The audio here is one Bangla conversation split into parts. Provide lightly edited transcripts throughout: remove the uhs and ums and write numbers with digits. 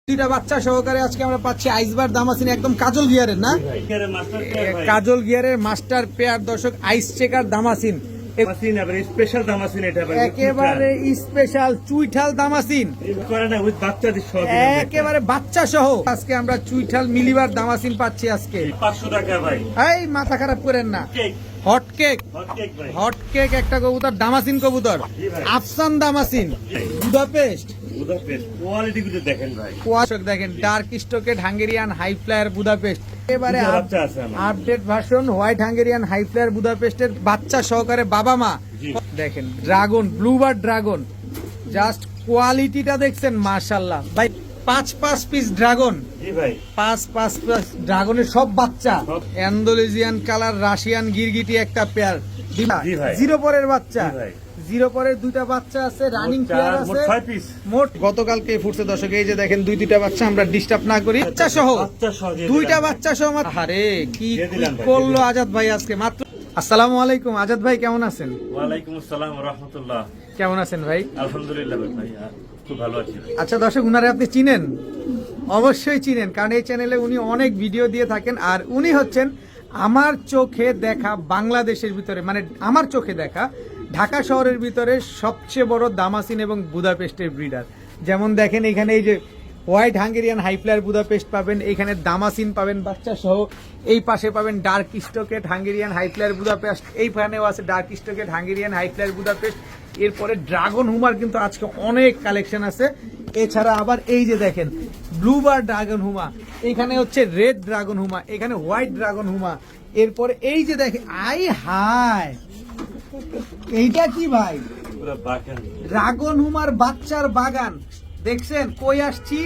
দুইটা বাচ্চা সহকারে আজকে আমরা পাচ্ছি আইসবার দামাসিন একদম কাজল গিয়ারের না কাজল গিয়ারের মাস্টার পেয়ার দর্শক আইস চেকার দামাসিন একেবারে স্পেশাল চুইঠাল দামাসিন একেবারে বাচ্চা সহ আজকে আমরা চুইঠাল মিলিবার দামাসিন পাচ্ছি আজকে 500 টাকা ভাই। এই মাথা খারাপ করেন না। হট কেক একটা কবুতর দামাসিন কবুতর আফসান দামাসিন বুদাপেস্ট দেখেন ডার্ক স্টকেড হাঙ্গেরিয়ান হাই ফ্লায়ার বুদাপেস্ট এবারে update version white Hungarian high flyer বুদাপেস্টের বাচ্চা সহকারে বাবা মা দেখেন ড্রাগন ব্লুবার্ড ড্রাগন জাস্ট কোয়ালিটিটা দেখছেন মাশাআল্লাহ ভাই 5 পিস ড্রাগন 5 ড্রাগনের সব বাচ্চা অ্যান্ডালুজিয়ান কালার রাশিয়ান গিরগিটি একটা পেয়ার জিরো পরের বাচ্চা জিরো পরের দুইটা বাচ্চা আছে রানিং পেয়ার আছে মোট গতকালকে ফুটছে দর্শক এই যে দেখেন দুইটা বাচ্চা আমরা ডিস্টার্ব না করি বাচ্চা সহ দুইটা বাচ্চা সহ আরে কি করলো আজাদ ভাই আজকে মাত্র আসসালামু আলাইকুম আজাদ ভাই কেমন আছেন ওয়ালাইকুম আসসালাম ওয়া রাহমাতুল্লাহ কেমন আছেন ভাই আলহামদুলিল্লাহ ভাই খুব ভালো আছি আচ্ছা দর্শক উনারে আপনি চিনেন অবশ্যই চিনেন কারণ এই চ্যানেলে উনি অনেক ভিডিও দিয়ে থাকেন আর উনি হচ্ছেন আমার চোখে দেখা বাংলাদেশের ভিতরে মানে আমার চোখে দেখা ঢাকা শহরের ভিতরে সবচেয়ে বড় দামাসিন এবং বুদাপেস্টের ব্রিডার যেমন দেখেন এখানে এই যে হোয়াইট হাঙ্গেরিয়ান হাইফ্লায়ার বুদাপেস্ট পাবেন এখানে দামাসিন পাবেন বাচ্চা সহ এই পাশে পাবেন ডার্ক স্টকেড হাঙ্গেরিয়ান হাইফ্লায়ার বুদাপেস্ট এইখানেও আছে ডার্ক স্টকেড হাঙ্গেরিয়ান হাইফ্লায়ার বুদাপেস্ট এরপরে ড্রাগন হুমার কিন্তু আজকে অনেক কালেকশন আছে এছাড়া আবার এই যে দেখেন ব্লুবার ড্রাগন হুমা এখানে হচ্ছে রেড ড্রাগন হুমা এখানে হোয়াইট ড্রাগন হুমা এরপরে এই যে দেখেন আই হাই এইটা কি ভাই ড্রাগন হুমার বাচ্চার বাগান দেখছেন কই আসছি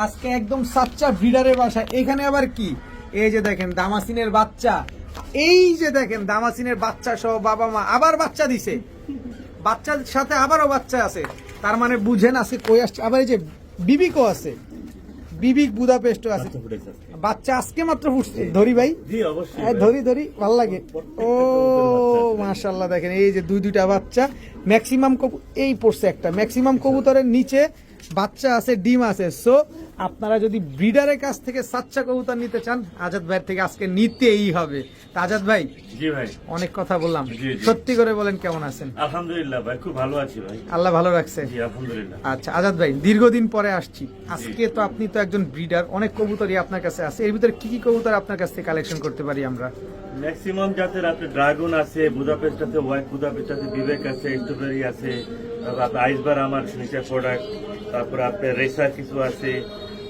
আজকে একদম সাচ্চা ব্রিডারের বাসায় এখানে আবার কি এই যে দেখেন দামাসিনের বাচ্চা এই যে দেখেন দামাসিনের বাচ্চা সহ বাবা মা আবার বাচ্চা দিছে বাচ্চার সাথে আবারও বাচ্চা আছে তার মানে বুঝেন আজকে কই আসছে আবার এই যে বিবিকও আছে বিবিক বুদাপেস্টও আছে বাচ্চা আজকে মাত্র ফুটছে ধরি ভাই ধরি ভাল লাগে ও মাশাআল্লাহ দেখেন এই যে দুইটা বাচ্চা ম্যাক্সিমাম এই পড়ছে একটা ম্যাক্সিমাম কবুতরের নিচে বাচ্চা আছে ডিম আছে সো আপনারা যদি ব্রিডারের কাছ থেকে সাচ্চা কবুতর নিতে চান আজাদ ভাইয়ের থেকে আজকে নিতেই হবে আজাদ ভাই জি ভাই অনেক কথা বললাম সত্যি করে বলেন কেমন আছেন আলহামদুলিল্লাহ ভাই খুব ভালো আছি ভাই আল্লাহ ভালো রাখছে জি আলহামদুলিল্লাহ আচ্ছা আজাদ ভাই দীর্ঘদিন পরে আসছি আজকে তো আপনি তো একজন ব্রিডার অনেক কবুতরই আপনার কাছে আছে এর ভিতরে কি কি কবুতর আপনার কাছ থেকে কালেকশন করতে পারি আমরা ম্যাক্সিমাম জাতের আপনি ড্রাগন আছে বুদাপেস্ট আছে হোয়াইট বুদাপেস্ট আছে বিবেক আছে স্ট্রবেরি আছে তারপর আইসবার আমার নিচে প্রোডাক্ট তারপর আপনার রেসার কিছু আছে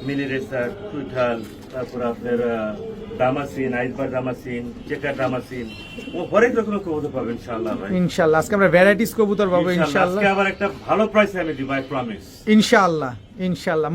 মিনি রেসার চুইঠাল তারপর আপনার দামাসিন আইসবার দামাসিন চেকার দামাসিন ও হরেক রকমের কবুতর পাবেন ইনশাআল্লাহ ভাই ইনশাআল্লাহ আজকে আমরা ভ্যারাইটিস কবুতর পাবো ইনশাআল্লাহ আজকে আবার একটা ভালো প্রাইসে আমি দিব আই প্রমিস ইনশাআল্লাহ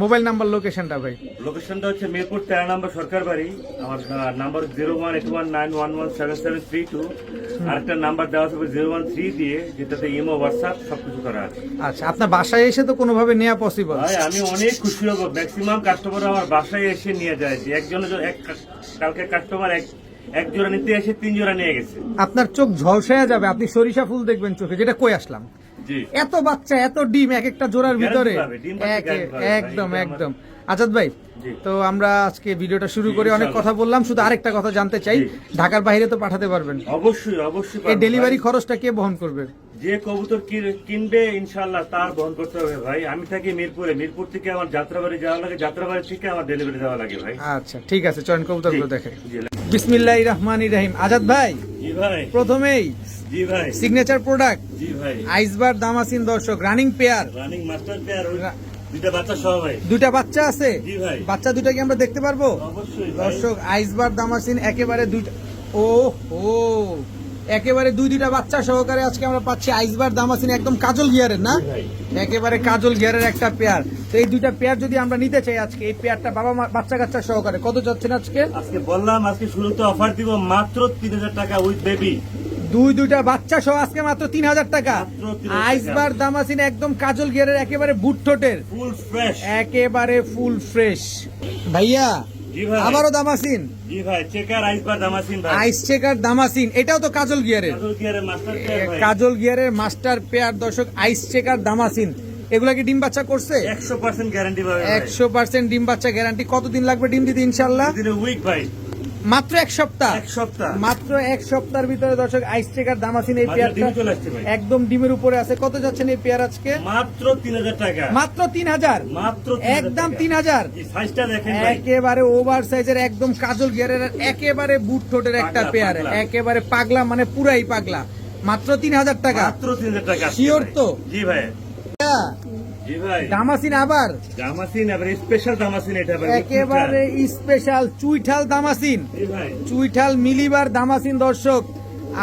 মোবাইল নাম্বার লোকেশনটা ভাই লোকেশনটা হচ্ছে মিরপুর 13 নম্বর সরকার বাড়ি আমার নাম্বার 01819117732 আরেকটা নাম্বার দেওয়া আছে 013 দিয়ে যেটাতে ইমো হোয়াটসঅ্যাপ সবকিছু করা আছে আচ্ছা আপনার বাসায় এসে তো কোনোভাবে নেওয়া পসিবল ভাই আমি অনেক খুশি হব ম্যাক্সিমাম কাস্টমার আমার বাসায় এসে নিয়ে যায় যে কালকে কাস্টমার এক জোড়া নিতে এসে 3 জোড়া নিয়ে গেছে আপনার চোখ ঝলসায়া যাবে আপনি সরিষা ফুল দেখবেন চোখে যেটা কই আসলাম এত বাচ্চা এত ডিম এক একটা জোড়ার ভিতরে একদম আজাদ ভাই তো আমরা আজকে ভিডিওটা শুরু করে অনেক কথা বললাম শুধু আরেকটা কথা জানতে চাই ঢাকার বাইরে তো পাঠাতে পারবেন অবশ্যই এই ডেলিভারি খরচটা কে বহন করবে যে কবুতর কিনবে ইনশাআল্লাহ তার বহন করতে হবে ভাই আমি থাকি মিরপুরে মিরপুর থেকে আমার যাত্রাবাড়ি যাওয়া লাগে যাত্রাবাড়ি থেকে আমার ডেলিভারি দেওয়া লাগে ভাই আচ্ছা ঠিক আছে চয়ন কবুতরগুলো দেখে বিসমিল্লাহির রহমানির রহিম আজাদ ভাই জি ভাই প্রথমেই জি ভাই সিগনেচার প্রোডাক্ট জি ভাই আইসবার দামাসিন দর্শক running pair running master pair দুইটা বাচ্চা সহ ভাই দুইটা বাচ্চা আছে জি ভাই বাচ্চা দুইটা কি আমরা দেখতে পারবো অবশ্যই দর্শক আইসবার দামাসিন একেবারে দুইটা একেবারে দুইটা বাচ্চা সহকারে আজকে আমরা পাচ্ছি আইসবার দামাসিন একদম কাজল গিয়ারের না একেবারে কাজল গিয়ারের একটা পেয়ার তো এই দুইটা পেয়ার যদি আমরা নিতে চাই আজকে এই পেয়ারটা বাবা বাচ্চা কাচ্চা সহকারে কত যাচ্ছেন আজকে বললাম আজকে শুরুতে অফার দিব মাত্র 3000 টাকা উইথ বেবি দুইটা বাচ্চা সহ আজকে মাত্র 3000 টাকা আইসবার দামাসিন একদম কাজল গিয়ারের একেবারে বুট ঠোঁটের ফুল ফ্রেশ একেবারে ফুল ফ্রেশ ভাইয়া আবারও দামাসিন জি ভাই চেকার আইসবার দামাসিন ভাই আইস চেকার দামাসিন এটাও তো কাজল গিয়ারের মাস্টার পেয়ার ভাই কাজল গিয়ারের মাস্টার পেয়ার দর্শক আইস চেকার দামাসিন এগুলা কি ডিম বাচ্চা করছে? 100% গ্যারান্টি পাবে ভাই। 100% ডিম বাচ্চা গ্যারান্টি। কতদিন লাগবে ডিম দিতে ইনশাল্লাহ? দিনে উইক ভাই, মাত্র এক সপ্তাহ। এক সপ্তাহ মাত্র এক সপ্তাহের ভিতরে দর্শক আইস চেকার দামাসিন এই মাত্র পেয়ারটা ডিমে চলে আসছে ভাই। একদম ডিমের উপরে আছে। কত যাচ্ছেন এই পেয়ার আজকে? মাত্র 3000 টাকা, মাত্র 3000, মাত্র 3000 একদম টাকা। 3000। এই সাইজটা দেখেন ভাই, একেবারে ওভার সাইজের, একদম কাজল গিয়ারের, একেবারে বুট ঠোঁটের একটা পাগলা, পেয়ার, পাগলা। একেবারে পাগলা, মানে পুরাই পাগলা। মাত্র 3000 টাকা। মাত্র 3000 টাকা আজকে Sure ভাই। তো? জি ভাই, জি ভাই। দামাসিন আবার দামাসিন আবার স্পেশাল দামাসিন, এটা ভাই একেবারে স্পেশাল চুইঠাল দামাসিন, জি ভাই। চুইঠাল মিলিবার দামাসিন। দর্শক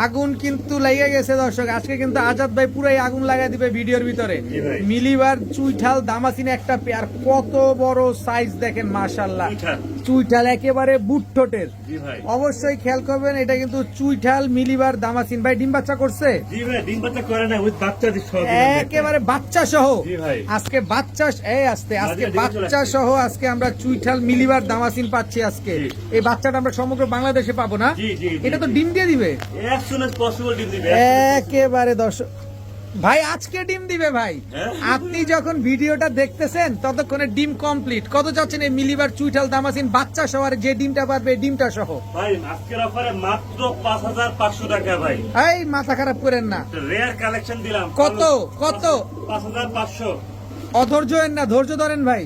আগুন কিন্তু লেগে গেছে দর্শক, আজকে কিন্তু আজাদ ভাই পুরাই আগুন লাগাই দিবে ভিডিওর ভিতরে। জি ভাই। মিলিবার চুইঠাল দামাসিন একটা পেয়ার, কত বড় সাইজ দেখেন মাশাআল্লাহ। চুইঠাল। চুইঠাল একেবারে বুট ঠোঁটের। জি ভাই, অবশ্যই খেয়াল করবেন, এটা কিন্তু চুইঠাল মিলিবার দামাসিন। ভাই ডিম বাচ্চা করছে? জি ভাই, ডিম বাচ্চা করে না, উইথ বাচ্চা দিস সহ। একেবারে বাচ্চা সহ। জি ভাই। আজকে বাচ্চা আজকে বাচ্চা ডিম চলে বাচ্চা আসছে। সহ আজকে আমরা চুইঠাল মিলিবার দামাসিন পাচ্ছি আজকে। জি। এই বাচ্চাটা আমরা সমগ্র বাংলাদেশে পাবো না? জি, জি, জি, এটা তো জি। ডিম দিয়ে দিবে as soon as possible ডিম দিবে। একেবারে। দর্শক ভাই আজকে ডিম দিবে ভাই। হ্যাঁ। আপনি যখন ভিডিওটা দেখতেছেন ততক্ষণে ডিম কমপ্লিট। কত চাচ্ছেন এই মিলিবার চুইঠাল দামাসিন বাচ্চা সহ, আর যে ডিমটা পারবে এই ডিমটা সহ? ভাই আজকের অফারে মাত্র 5500 টাকা ভাই। এই মাথা খারাপ করেন না। রেয়ার কালেকশন দিলাম। কত? কত? 5500। অধৈর্য হন না, ধৈর্য ধরেন ভাই।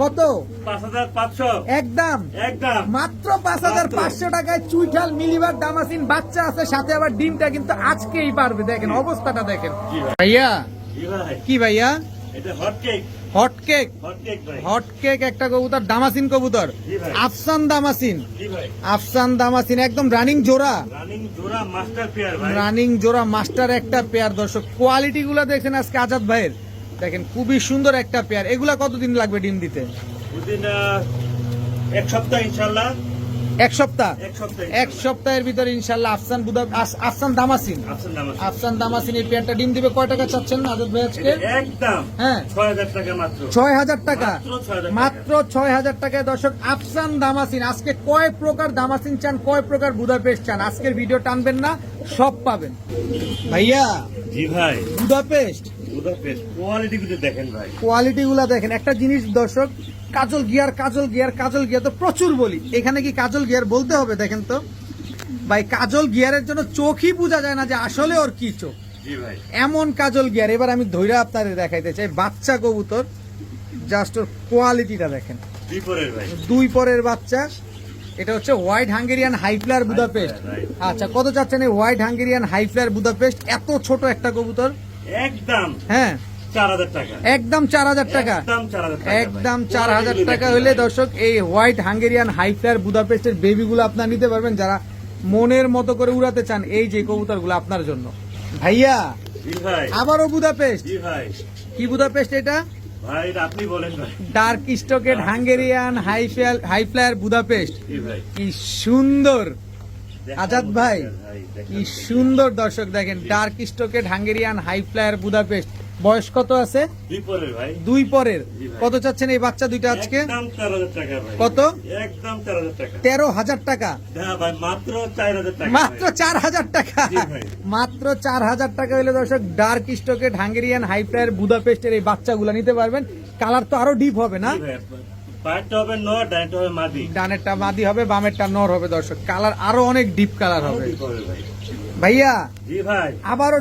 কত? 5500 একদম একদম। মাত্র 5500 টাকায় চুইঠাল মিলিবার দামাসিন বাচ্চা আছে, সাথে আবার ডিমটা কিন্তু আজকেই পারবে। দেখেন অবস্থাটা দেখেন জি ভাই। ভাইয়া। জি ভাই, কি ভাইয়া? এটা hot cake, hot cake. Hot cake ভাই। হট কেক একটা কবুতর, দামাসিন কবুতর, জি ভাই। আফসান দামাসিন। জি ভাই, আফসান দামাসিন একদম রানিং জোড়া, রানিং জোড়া মাস্টার পেয়ার ভাই। রানিং জোড়া মাস্টার একটা পেয়ার। দর্শক কোয়ালিটি গুলা দেখছেন আজকে আজাদ ভাইয়ের, দেখেন খুবই সুন্দর একটা পেয়ার। এগুলা কতদিন লাগবে ডিম দিতে? উইদিন এক সপ্তাহ ইনশাআল্লাহ। এক সপ্তাহ। এক সপ্তাহ এক সপ্তাহের ভিতরে ইনশাল্লাহ আফসান দামাসিন, আফসান দামাসিন। আফসান দামাসিন এই পেয়ারটা ডিম দিবে। কয় টাকা চাচ্ছেন আজাদ ভাই আজকে? একদম হ্যাঁ 6000 টাকা মাত্র। 6000 টাকা, মাত্র 6000 টাকা। মাত্র 6000 টাকায় দর্শক আফসান দামাসিন। আজকে কয় প্রকার দামাসিন চান, কয় প্রকার বুদাপেস্ট চান, আজকের ভিডিও টানবেন না, সব পাবেন। ভাইয়া জি ভাই, বুদাপেস্ট বুদাপেস্ট কোয়ালিটি গুলো দেখেন ভাই। কোয়ালিটি গুলা দেখেন। একটা জিনিস দর্শক, কাজল গিয়ার, কাজল গিয়ার, কাজল গিয়ার তো প্রচুর বলি, এখানে কি কাজল গিয়ার বলতে হবে? দেখেন তো ভাই, কাজল গিয়ারের জন্য চোখই বোঝা যায় না যে আসলে ওর কি চোখ, জি ভাই। এমন কাজল গিয়ার। এবার আমি ধৈর্য আপনাদের দেখাইতে চাই বাচ্চা কবুতর, জাস্ট ওর কোয়ালিটিটা দেখেন। বিপরের ভাই। দুই পরের বাচ্চা। এটা হচ্ছে white Hungarian high flyer Budapest. right. আচ্ছা কত চাচ্ছেন এই হোয়াইট হাঙ্গেরিয়ান হাইফ্লায়ার বুদাপেস্ট? এত ছোট একটা কবুতর। একদম হ্যাঁ 4000 টাকা। একদম 4000 টাকা। একদম 4000 টাকা। একদম 4000 টাকা হলে দর্শক এই হোয়াইট হাঙ্গেরিয়ান হাইফ্লায়ার বুদাপেস্টের বেবিগুলো আপনারা নিতে পারবেন, যারা মনের মতো করে উড়াতে চান। এই যে কবুতরগুলো আপনার জন্য। ভাইয়া জি ভাই। আবারও বুদাপেস্ট। জি ভাই। কি বুদাপেস্ট এটা? ভাই এটা আপনি বলেন ভাই। ডার্ক স্টকেড হাঙ্গেরিয়ান হাইফ্লায়ার বুদাপেস্ট। জি ভাই। কি সুন্দর দেখার আজাদ মতো ভাই, দেখার কি মতো। সুন্দর দর্শক দেখেন। ডার্ক স্টকেড হাঙ্গেরিয়ান হাইফ্লায়ার বুদাপেস্ট। বয়স কত আছে? বিপরের ভাই। দুই পরের। জি ভাই। কত চাচ্ছেন এই বাচ্চা দুইটা আজকে? একদম 4000 টাকা ভাই। কত? একদম 4000 টাকা। 13,000 টাকা। হ্যাঁ ভাই, মাত্র 4000 টাকা। মাত্র ভাই। 4000 টাকা। জি ভাই। মাত্র 4000 টাকা হলে দর্শক ডার্ক স্টকেড হাঙ্গেরিয়ান হাইফ্লায়ার বুদাপেস্টের এই বাচ্চাগুলো নিতে পারবেন। কালার তো আরো ডিপ হবে না? জি ভাই, পায়েরটা হবে নর, ডাইনটা হবে মাদি। ডানেরটা মাদি হবে, বামেরটা নর হবে। দর্শক কালার আরো অনেক ডিপ কালার হবে। বিপরের ভাই। ভাইয়া জি ভাই। আবারও